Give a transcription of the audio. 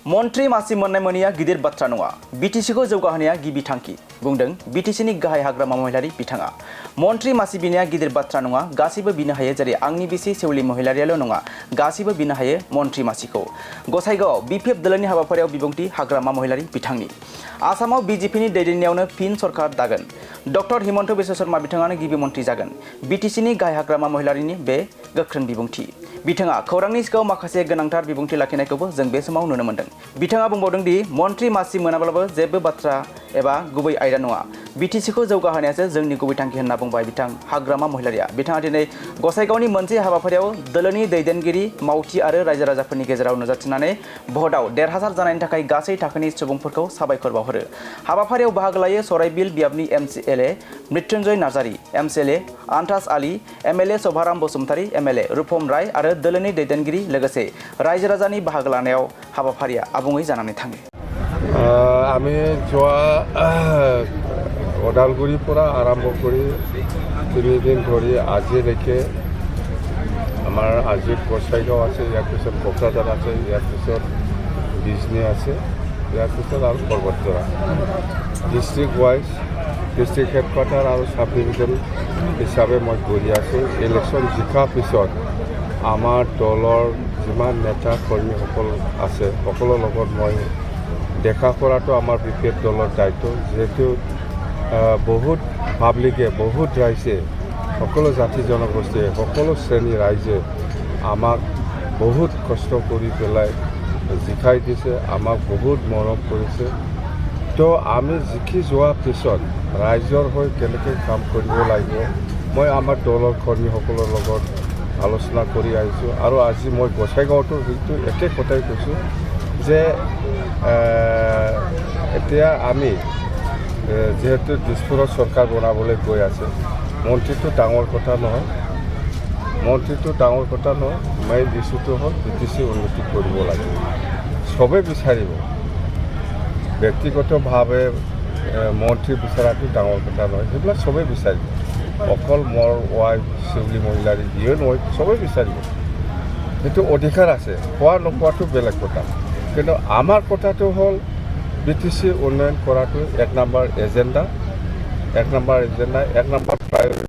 मन्त्री मासि मोननाय मोनैया गिदिर बाथ्रा नङा बिटिसिखौ जौगाहोनाया गिबि थांखि बुंदों बिटिसिनि गाहाय हाग्रामा महिलारि बिथाङा मन्त्री मासि बिनाया गिदिर बाथ्रा नङा गासैबो बिनो हायो जेरै आंनि बिसि सेवलि महिलारियाल' नङा गासैबो बिनो हायो मन्त्री मासिखौ गसाइगावआव बिपिएफ दोलोनि हाबाफारियाव बिबुंथि हाग्रामा महिलारि बिथांनि आसामाव बिजेपिनि दैदेननायावनो फिन सरकार दागोन डक्टर हिमन्त बिश्व शर्मा बिथाङानो गिबि मन्त्री जागोन बिटिसिनि गाहाय हाग्रामा महिलारिनि बे गोख्रों बिबुंथि बिथाङा खौरांनि सिगाङाव माखासे गोनांथार बिबुंथि लाखिनायखौबो जों बे समाव नुनो मोन्दों बिथाङा बुंबावदों दि मन्त्री मासि मोनाब्लाबो जेबो बाथ्रा एबा गुबै आयदा नङा बिटिसिखौ जौगाहोनायासो जोंनि गुबै थांखि होनना बुंबाय बिथां हाग्रामा महिलारिया बिथाङा दिनै गसाइगावनि मोनसे हाबाफारियाव दोलोनि दैदेनगिरि मावथि आरो रायजो राजाफोरनि गेजेराव नुजाथिनानै भटआव देरहासार जानायनि थाखाय गासै थाखोनि सुबुंफोरखौ साबायखर बावहरो हाबाफारियाव बाहागो लायो सराइबिल बियाबनि एमसिएलए मृत्युंजय नार्जारी एमसिएलए आन्थास आली एमएलए शभाराम बसुमतारी एमएलए रुपम राय आरो दोलोनि दैदेनगिरि लोगोसे रायजो राजानि बाहागो लानायाव हाबाफारिया आबुङै जानानै थाङो আমি যোৱা ওদালগুৰিৰ পৰা আৰম্ভ কৰি 3 দিন ধৰি আজিলৈকে আমাৰ আজি গসাইগাঁও আছে ইয়াৰ পিছত কোকৰাঝাৰ আছে ইয়াৰ পিছত বিজনী আছে ইয়াৰ পিছত আৰু পৰ্বতজৰা ডিষ্ট্ৰিক্ট ৱাইজ ডিষ্ট্ৰিক্ট হেডকোৱাৰ্টাৰ আৰু সাব ডিভিজন হিচাপে মই কৰি আছোঁ ইলেকশ্যন জিকাৰ পিছত আমাৰ দলৰ যিমান নেতা কৰ্মীসকল আছে সকলৰ লগত মই দেখা কৰাটো আমাৰ বিপিএফ দলৰ দায়িত্ব যেহেতু বহুত পাব্লিকে বহুত ৰাইজে সকলো জাতি জনগোষ্ঠীয়ে সকলো শ্ৰেণীৰ ৰাইজে আমাক বহুত কষ্ট কৰি পেলাই জিকাই দিছে আমাক বহুত মৰম কৰিছে তো আমি জিকি যোৱাৰ পিছত ৰাইজৰ হৈ কেনেকৈ কাম কৰিব লাগিব মই আমাৰ দলৰ কৰ্মীসকলৰ লগত আলোচনা কৰি আহিছোঁ আৰু আজি মই গসাইগাঁৱতো সেইটো একে কথাই কৈছোঁ যে এতিয়া আমি যেহেতু দিছপুৰত চৰকাৰ বনাবলৈ গৈ আছে মন্ত্ৰীটো ডাঙৰ কথা নহয় মেইন ইছ্যুটো হ'ল বিটিচি উন্নতি কৰিব লাগে চবেই বিচাৰিব ব্যক্তিগতভাৱে মন্ত্ৰী বিচৰাটো ডাঙৰ কথা নহয় সেইবিলাক চবেই বিচাৰিব অকল মোৰ ৱাইফ চেউলি মহিলাৰী যিয়ে নহয় চবেই বিচাৰিব সেইটো অধিকাৰ আছে পোৱা নোপোৱাটো বেলেগ কথা কিন্তু আমাৰ কথাটো হ'ল বিটিচি উন্নয়ন কৰাটো এক নম্বৰ এজেণ্ডা এক নম্বৰ প্ৰায়ৰিটি